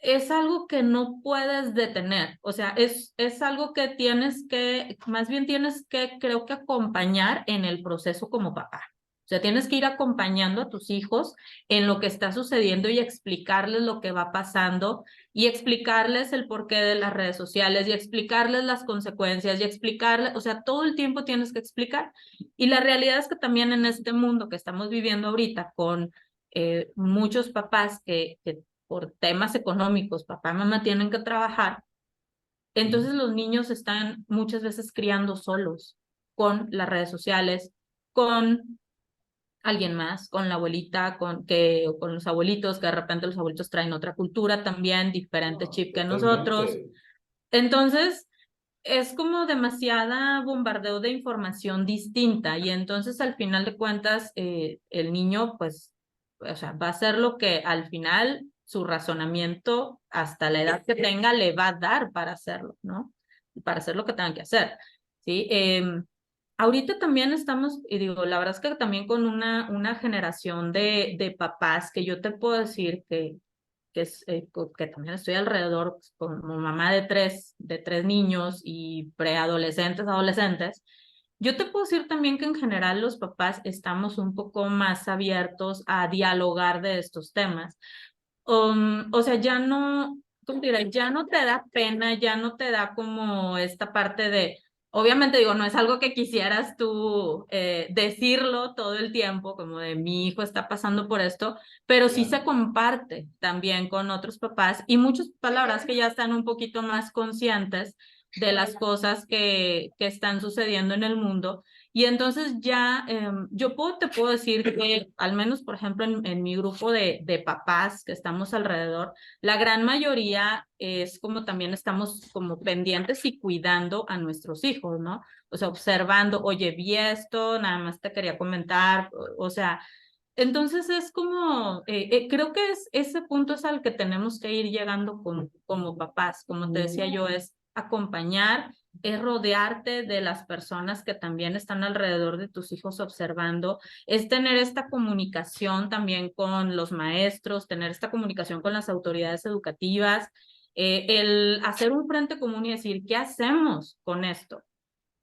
es algo que no puedes detener, o sea, es algo que tienes que, más bien tienes que, creo que acompañar en el proceso como papá. O sea, tienes que ir acompañando a tus hijos en lo que está sucediendo y explicarles lo que va pasando y explicarles el porqué de las redes sociales y explicarles las consecuencias y explicarles, o sea, todo el tiempo tienes que explicar. Y la realidad es que también en este mundo que estamos viviendo ahorita con muchos papás que por temas económicos, papá y mamá tienen que trabajar, entonces los niños están muchas veces criando solos con las redes sociales, con alguien más, con la abuelita, o con los abuelitos, que de repente los abuelitos traen otra cultura también, diferente No, chip que nosotros. totalmente. Entonces, es como demasiada bombardeo de información distinta y entonces al final de cuentas el niño pues, o sea, va a hacer lo que al final su razonamiento hasta la edad que tenga le va a dar para hacerlo, ¿no? Para hacer lo que tenga que hacer, ¿sí? Ahorita también estamos, y digo, la verdad es que también con una generación de papás que yo te puedo decir que también estoy alrededor pues, como mamá de tres niños y preadolescentes, adolescentes, yo te puedo decir también que en general los papás estamos un poco más abiertos a dialogar de estos temas. O sea, ya no, ¿cómo te diré? Ya no te da pena, ya no te da como esta parte de, obviamente digo, no es algo que quisieras tú decirlo todo el tiempo, como de mi hijo está pasando por esto, pero sí Claro. se comparte también con otros papás y muchas palabras que ya están un poquito más conscientes de las cosas que están sucediendo en el mundo. Y entonces ya te puedo decir que al menos, por ejemplo, en mi grupo de papás que estamos alrededor, la gran mayoría es como también estamos como pendientes y cuidando a nuestros hijos, ¿no? O sea, observando, oye, vi esto, nada más te quería comentar, o sea, Entonces es como, creo que ese punto es al que tenemos que ir llegando como papás, como te decía yo, es acompañar, es rodearte de las personas que también están alrededor de tus hijos observando, es tener esta comunicación también con los maestros, tener esta comunicación con las autoridades educativas, el hacer un frente común y decir, ¿qué hacemos con esto?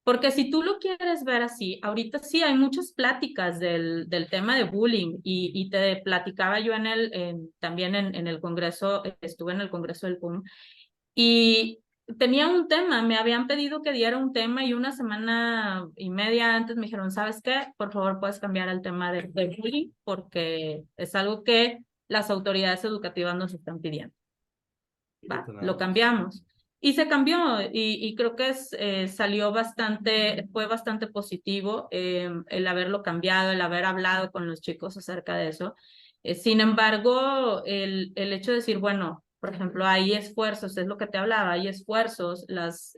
Porque si tú lo quieres ver así, ahorita sí hay muchas pláticas del tema de bullying y te platicaba yo también en el Congreso, estuve en el Congreso del PUM y tenía un tema, me habían pedido que diera un tema y una semana y media antes me dijeron, ¿sabes qué? Por favor, puedes cambiar el tema del bullying porque es algo que las autoridades educativas nos están pidiendo. ¿Va? Fíjate nada Lo más. cambiamos. Y se cambió y creo que fue bastante positivo el haberlo cambiado, el haber hablado con los chicos acerca de eso. Sin embargo, el hecho de decir, bueno, por ejemplo, hay esfuerzos, es lo que te hablaba, hay esfuerzos, los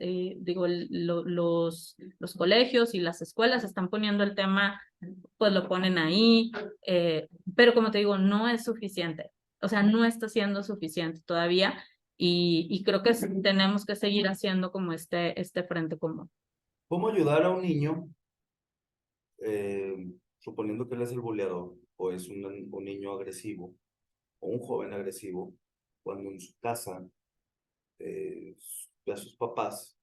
colegios y las escuelas están poniendo el tema, pues lo ponen ahí, pero como te digo, no es suficiente, o sea, no está siendo suficiente todavía y creo que tenemos que seguir haciendo como este frente común. ¿Cómo ayudar a un niño, suponiendo que él es el boleador o es un niño agresivo o un joven agresivo, cuando en su casa ve a sus papás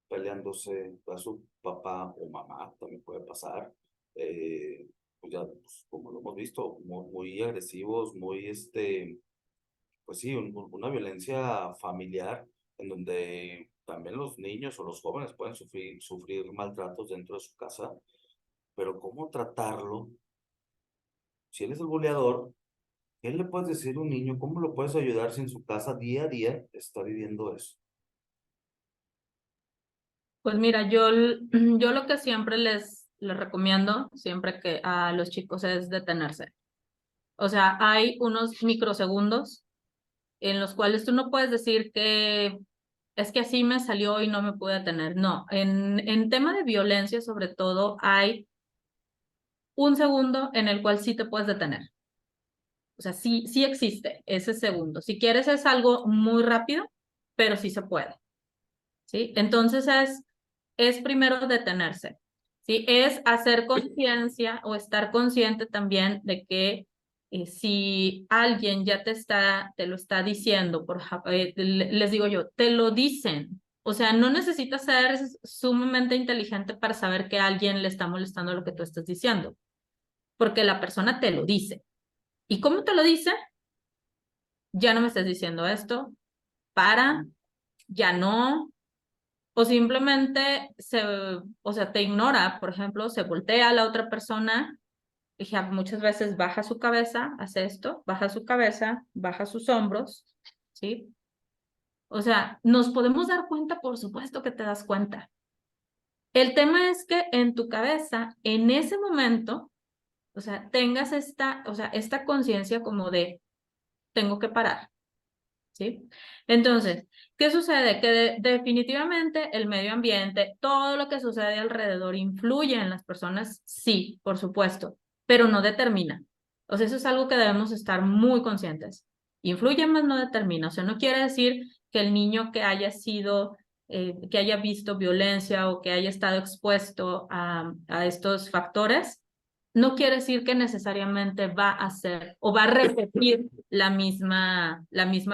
peleándose, ve a su papá o mamá, también puede pasar, pues ya, pues, como lo hemos visto, muy agresivos, pues sí, una violencia familiar en donde también los niños o los jóvenes pueden sufrir maltratos dentro de su casa, pero ¿cómo tratarlo? Si él es el boleador, ¿qué le puedes decir a un niño? ¿Cómo lo puedes ayudar si en su casa día a día está viviendo eso? Pues mira, yo lo que siempre les recomiendo, siempre que a los chicos es detenerse. O sea, hay unos microsegundos en los cuales tú no puedes decir que es que así me salió y no me pude detener. No, en tema de violencia sobre todo hay un segundo en el cual sí te puedes detener. O sea, sí existe ese segundo. Si quieres es algo muy rápido, pero sí se puede, ¿sí? Entonces es primero detenerse, ¿sí? Es hacer conciencia o estar consciente también de que si alguien ya te lo está diciendo, les digo yo, te lo dicen. O sea, no necesitas ser sumamente inteligente para saber que alguien le está molestando lo que tú estás diciendo, porque la persona te lo dice. ¿Y cómo te lo dice? Ya no me estés diciendo esto, ya no, o simplemente o sea, te ignora, por ejemplo, se voltea a la otra persona y ya muchas veces baja su cabeza, hace esto, baja su cabeza, baja sus hombros, ¿sí? O sea, nos podemos dar cuenta, por supuesto que te das cuenta. El tema es que en tu cabeza, en ese momento, o sea, tengas esta conciencia como de, tengo que parar, ¿sí? Entonces, ¿qué sucede? Que definitivamente el medio ambiente, todo lo que sucede alrededor influye en las personas, sí, por supuesto, pero no determina. O sea, eso es algo que debemos estar muy conscientes. Influye más no determina. O sea, no quiere decir que el niño que haya visto violencia o que haya estado expuesto a estos factores, no quiere decir que necesariamente va a hacer o va a repetir la misma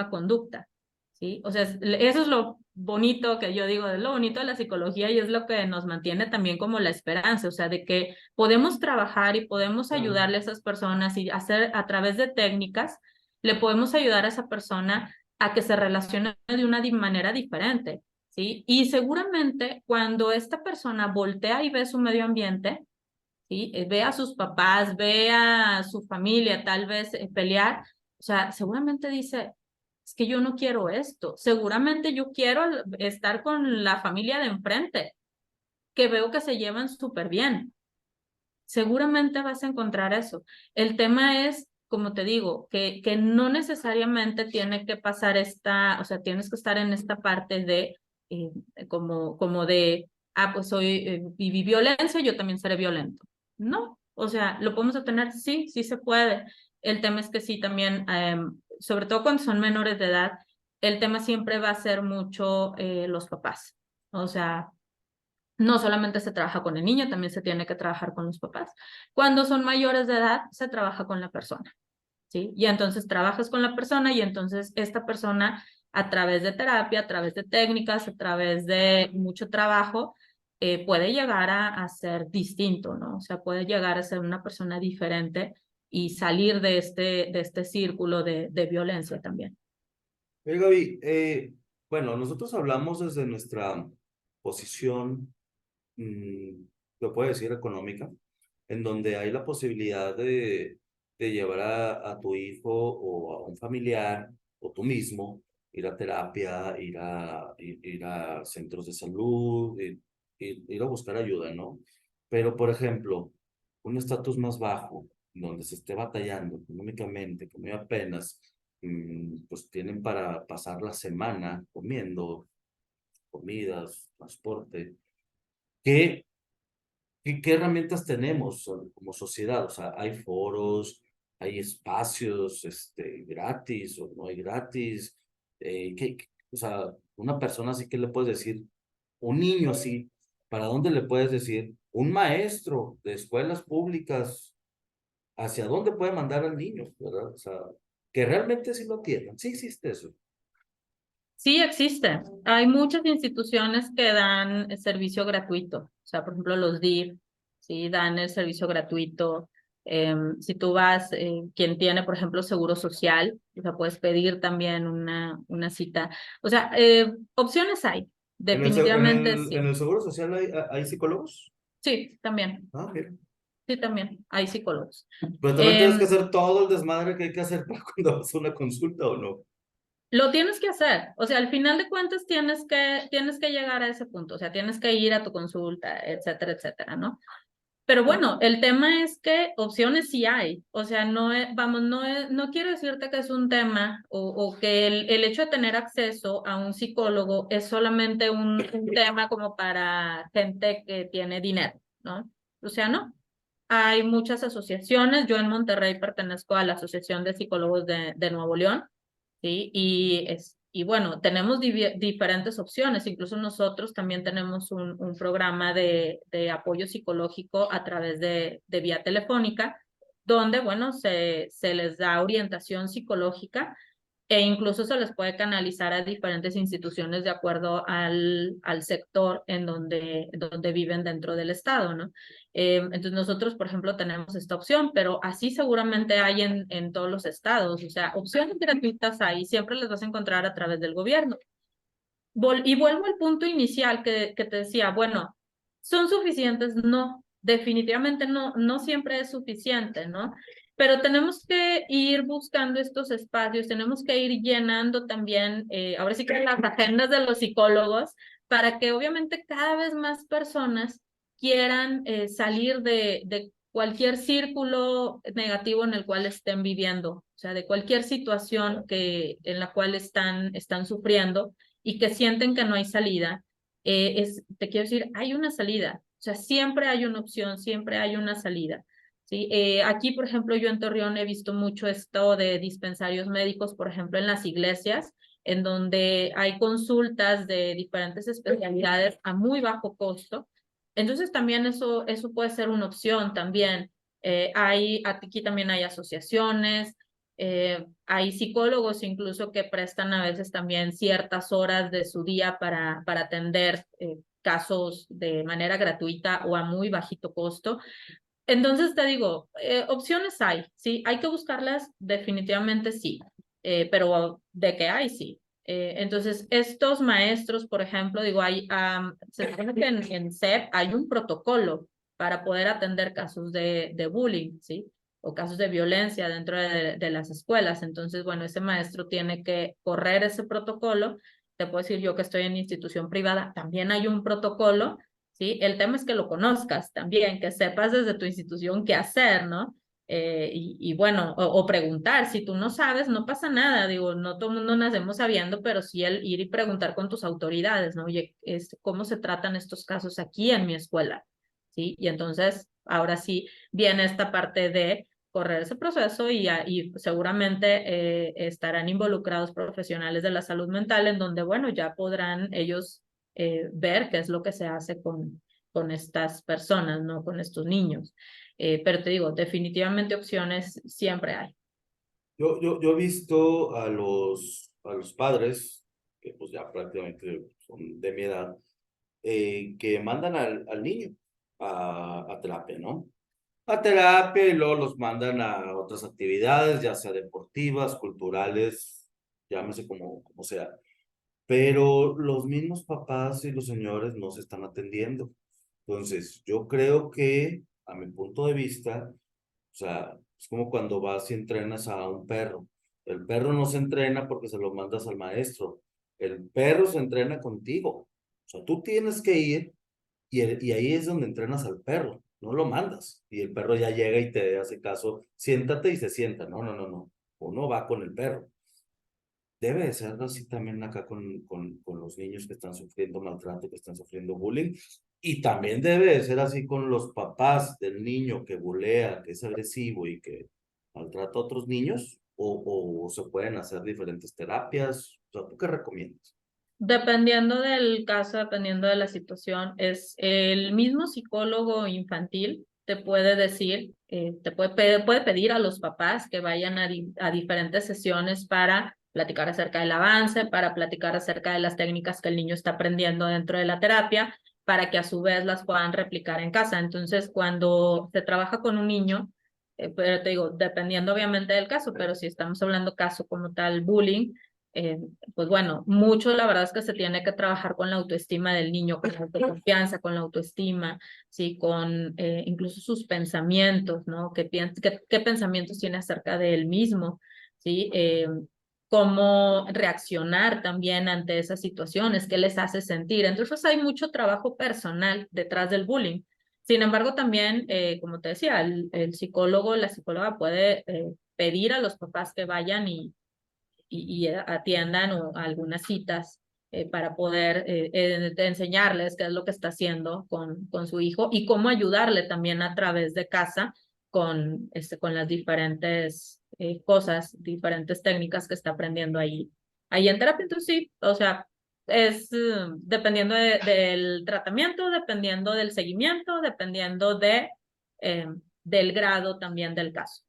conducta, ¿sí? O sea, eso es lo bonito que yo digo, es lo bonito de la psicología y es lo que nos mantiene también como la esperanza, o sea, de que podemos trabajar y podemos Claro. ayudarle a esas personas y hacer a través de técnicas, le podemos ayudar a esa persona a que se relacione de una manera diferente, ¿sí? Y seguramente cuando esta persona voltea y ve su medio ambiente, ¿sí? Ve a sus papás, ve a su familia tal vez pelear, o sea, seguramente dice, es que yo no quiero esto, seguramente yo quiero estar con la familia de enfrente, que veo que se llevan súper bien, seguramente vas a encontrar eso. El tema es, como te digo, que no necesariamente tiene que pasar o sea, tienes que estar en esta parte de, eh, como de, pues viví violencia, yo también seré violento. No, O sea, ¿lo podemos obtener? Sí, sí se puede. El tema es que sí, también, sobre todo cuando son menores de edad, el tema siempre va a ser mucho los papás. O sea, no solamente se trabaja con el niño, también se tiene que trabajar con los papás. Cuando son mayores de edad, se trabaja con la persona, ¿sí? Y entonces trabajas con la persona y entonces esta persona, a través de terapia, a través de técnicas, a través de mucho trabajo, puede llegar a ser distinto, ¿no? O sea, puede llegar a ser una persona diferente y salir de este círculo de violencia también. Oye, Gaby, bueno, nosotros hablamos desde nuestra posición, lo puedo decir, económica, en donde hay la posibilidad de llevar a tu hijo o a un familiar o tú mismo, ir a terapia, ir a centros de salud, ir a buscar ayuda, ¿no? Pero, por ejemplo, un estatus más bajo, donde se esté batallando económicamente, que muy apenas, pues tienen para pasar la semana comiendo, comidas, transporte. ¿Qué ¿qué herramientas tenemos como sociedad? O sea, hay foros, hay espacios, gratis o no hay gratis. O sea, una persona así que le puedes decir, un niño así, ¿para dónde le puedes decir? Un maestro de escuelas públicas, ¿hacia dónde puede mandar al niño? ¿Verdad? O sea, que realmente sí lo tienen. Sí existe eso. Sí existe. Hay muchas instituciones que dan el servicio gratuito. O sea, por ejemplo, los DIF, sí, dan el servicio gratuito. Si tú vas, quien tiene, por ejemplo, seguro social, o sea, puedes pedir también una cita. O sea, opciones hay, definitivamente En sí. el Seguro Social hay psicólogos. Sí, también. Ah, mira. Sí, también. Hay psicólogos. Pero también tienes que Em, hacer todo el desmadre que hay que hacer para cuando vas a una consulta o no. lo tienes que hacer. O sea, al final de cuentas tienes que llegar a ese punto. O sea, tienes que ir a tu consulta, etcétera, etcétera, ¿no? Pero bueno, el tema es que opciones sí hay. O sea, vamos, no quiero decirte que es un tema o que el hecho de tener acceso a un psicólogo es solamente un tema como para gente que tiene dinero, ¿no? O sea, no. Hay muchas asociaciones. Yo en Monterrey pertenezco a la Asociación de Psicólogos de Nuevo León. ¿Sí? Y bueno, tenemos diferentes opciones, incluso nosotros también tenemos un programa de apoyo psicológico a través de vía telefónica, donde, bueno, se les da orientación psicológica e incluso se les puede canalizar a diferentes instituciones de acuerdo al sector en donde viven dentro del estado, ¿no? Entonces nosotros, por ejemplo, tenemos esta opción, pero así seguramente hay en todos los estados, o sea, opciones gratuitas hay, siempre les vas a encontrar a través del gobierno. Y vuelvo al punto inicial que te decía, bueno, ¿son suficientes? No, definitivamente no, no siempre es suficiente, ¿no? Pero tenemos que ir buscando estos espacios, tenemos que ir llenando también, ahora sí que las agendas de los psicólogos, para que obviamente cada vez más personas quieran salir de cualquier círculo negativo en el cual estén viviendo, o sea, de cualquier situación en la cual están sufriendo y que sienten que no hay salida, te quiero decir, hay una salida, o sea, siempre hay una opción, siempre hay una salida. ¿Sí? Aquí, por ejemplo, yo en Torreón he visto mucho esto de dispensarios médicos, por ejemplo, en las iglesias, en donde hay consultas de diferentes especialidades a muy bajo costo. Entonces, también eso puede ser una opción también. Aquí también hay asociaciones, hay psicólogos incluso que prestan a veces también ciertas horas de su día para atender casos de manera gratuita o a muy bajito costo. Entonces te digo, opciones hay, ¿sí? Hay que buscarlas, definitivamente sí, pero de qué hay, sí. Entonces, estos maestros, por ejemplo, digo, se supone que en SEP hay un protocolo para poder atender casos de bullying, ¿sí? O casos de violencia dentro de las escuelas. Entonces, bueno, ese maestro tiene que correr ese protocolo. Te puedo decir yo que estoy en institución privada, también hay un protocolo. ¿Sí? El tema es que lo conozcas también, que sepas desde tu institución qué hacer, ¿no? Y bueno, o preguntar, si tú no sabes, no pasa nada, digo, no todo el mundo nacemos sabiendo, pero sí el ir y preguntar con tus autoridades, ¿no? Oye, ¿cómo se tratan estos casos aquí en mi escuela? ¿Sí? Y entonces ahora sí viene esta parte de correr ese proceso y seguramente estarán involucrados profesionales de la salud mental en donde, bueno, ya podrán ellos ver qué es lo que se hace con estas personas, ¿no? Con estos niños. Pero te digo, definitivamente opciones siempre hay. Yo he visto a los padres, que pues ya prácticamente son de mi edad, que mandan al niño a terapia, ¿no? A terapia y luego los mandan a otras actividades, ya sea deportivas, culturales, llámese como sea. Pero los mismos papás y los señores no se están atendiendo. Entonces, yo creo que, a mi punto de vista, o sea, es como cuando vas y entrenas a un perro. El perro no se entrena porque se lo mandas al maestro. El perro se entrena contigo. O sea, tú tienes que ir y ahí es donde entrenas al perro. No lo mandas. Y el perro ya llega y te hace caso. Siéntate y se sienta. No, no, no, no. Uno va con el perro. Debe de ser así también acá con los niños que están sufriendo maltrato, que están sufriendo bullying. Y también debe de ser así con los papás del niño que bulea, que es agresivo y que maltrata a otros niños. O se pueden hacer diferentes terapias. O sea, ¿tú qué recomiendas? Dependiendo del caso, dependiendo de la situación, es el mismo psicólogo infantil te puede decir, puede pedir a los papás que vayan a diferentes sesiones para platicar acerca del avance, para platicar acerca de las técnicas que el niño está aprendiendo dentro de la terapia, para que a su vez las puedan replicar en casa. Entonces, cuando se trabaja con un niño, pero te digo, dependiendo obviamente del caso, pero si estamos hablando caso como tal bullying, eh, pues bueno, mucho la verdad es que se tiene que trabajar con la autoestima del niño, con la autoconfianza, con la autoestima, sí, con incluso sus pensamientos, ¿no? ¿Qué pensamientos tiene acerca de él mismo? ¿Sí? Cómo reaccionar también ante esas situaciones, qué les hace sentir. Entonces hay mucho trabajo personal detrás del bullying. Sin embargo, también, como te decía, el psicólogo, la psicóloga puede pedir a los papás que vayan y atiendan algunas citas para poder enseñarles qué es lo que está haciendo con su hijo y cómo ayudarle también a través de casa con las diferentes cosas, diferentes técnicas que está aprendiendo ahí en terapia. Entonces sí, o sea, es dependiendo del tratamiento, dependiendo del seguimiento, dependiendo eh, del grado también del caso.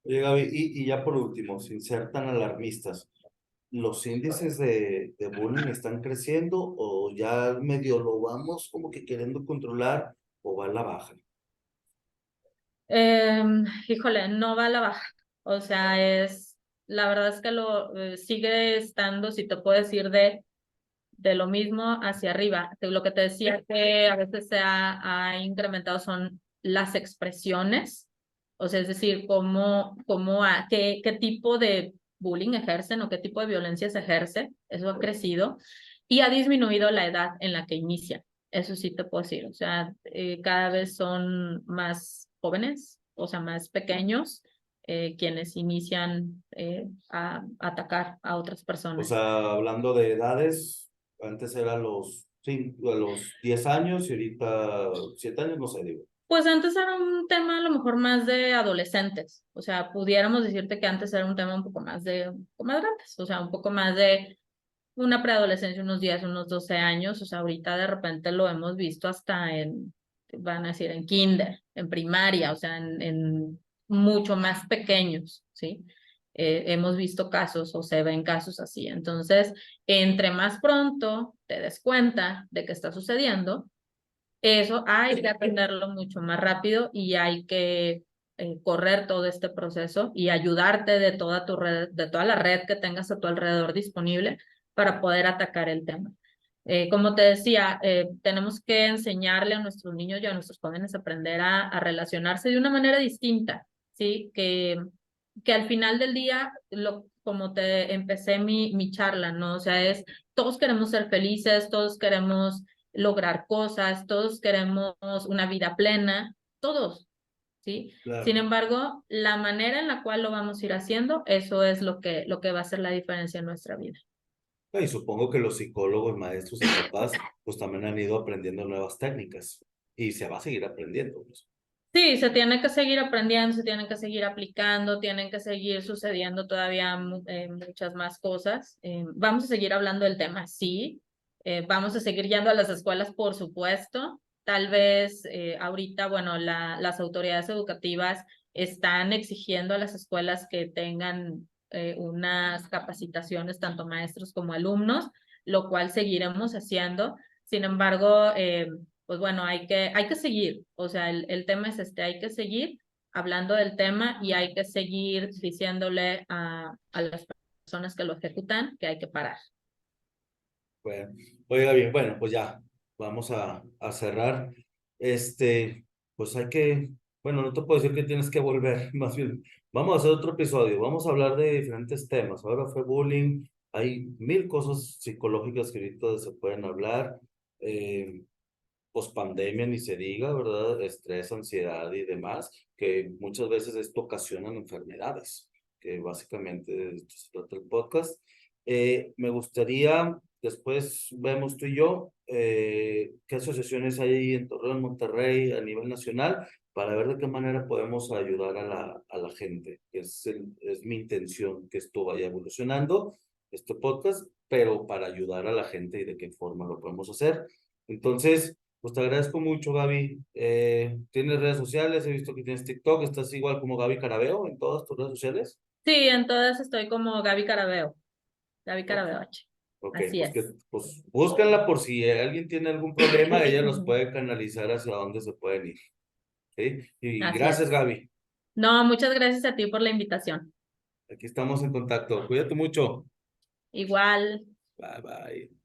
Oye, Gaby, y ya por último, sin ser tan alarmistas, ¿los índices de bullying están creciendo o ya medio lo vamos como que queriendo controlar o va a la baja? Híjole, no va a la baja. O sea, la verdad es que sigue estando, si te puedo decir, de lo mismo hacia arriba. Lo que te decía que a veces ha incrementado son las expresiones, o sea, es decir, qué tipo de bullying ejercen o qué tipo de violencia se ejerce, eso ha crecido y ha disminuido la edad en la que inicia. Eso sí te puedo decir, o sea, cada vez son más jóvenes, o sea, más pequeños, quienes inician a atacar a otras O personas. sea, hablando de edades, antes era a los 10 años y ahorita 7 años, no sé, digo. Pues antes era un tema a lo mejor más de adolescentes, o sea, pudiéramos decirte que antes era un tema un poco un poco más grandes, o sea, un poco más de una preadolescencia, unos 10 unos 12 años, o sea, ahorita de repente lo hemos visto hasta van a decir, en kinder, en primaria, o sea, en mucho más pequeños, ¿sí? Hemos visto casos o se ven casos así. Entonces, entre más pronto te des cuenta de que está sucediendo, eso hay que atenderlo mucho más rápido y hay que correr todo este proceso y ayudarte de toda tu red, de toda la red que tengas a tu alrededor disponible para poder atacar el tema. Como te decía, tenemos que enseñarle a nuestros niños y a nuestros jóvenes a aprender a relacionarse de una manera distinta, ¿sí? Que al final del día, como te empecé mi charla, ¿no? O sea, todos queremos ser felices, todos queremos lograr cosas, todos queremos una vida plena, todos, ¿sí? Sin Claro. embargo, la manera en la cual lo vamos a ir haciendo, eso es lo que va a hacer la diferencia en nuestra vida. Y supongo que los psicólogos, maestros y papás, pues también han ido aprendiendo nuevas técnicas y se va a seguir aprendiendo, pues. Sí, se tiene que seguir aprendiendo, se tienen que seguir aplicando, tienen que seguir sucediendo todavía muchas más cosas. Vamos a seguir hablando del tema, sí. Vamos a seguir yendo a las escuelas, por supuesto. Tal vez ahorita, bueno, las autoridades educativas están exigiendo a las escuelas que tengan unas capacitaciones, tanto maestros como alumnos, lo cual seguiremos haciendo. Sin embargo, pues bueno, hay que seguir, o sea, el tema es hay que seguir hablando del tema y hay que seguir diciéndole a las personas que lo ejecutan que hay que parar. Bueno, oiga bien, bueno, pues ya, vamos a cerrar. Pues hay que, bueno, no te puedo decir que tienes que volver, más bien, vamos a hacer otro episodio, vamos a hablar de diferentes temas. Ahora fue bullying, hay mil cosas psicológicas que ahorita se pueden hablar. Pospandemia ni se diga, ¿verdad? Estrés, ansiedad y demás, que muchas veces esto ocasionan enfermedades, que básicamente de esto se trata el podcast. Me gustaría, después vemos tú y yo, qué asociaciones hay ahí en Torreón, Monterrey, a nivel nacional, para ver de qué manera podemos ayudar a la gente. Es mi intención que esto vaya evolucionando, este podcast, pero para ayudar a la gente y de qué forma lo podemos hacer. Entonces, pues te agradezco mucho, Gaby. ¿Tienes redes sociales? He visto que tienes TikTok. ¿Estás igual como Gaby Carabeo en todas tus redes sociales? Sí, entonces estoy como Gaby Carabeo, Gaby Ok, Carabeo H. ok, Así pues, es. pues búscanla por si alguien tiene algún problema, ella los puede canalizar hacia dónde se pueden ir. ¿Sí? Y Así gracias, es. Gaby. No, muchas gracias a ti por la invitación. Aquí estamos en contacto. Cuídate mucho. Igual. Bye, bye.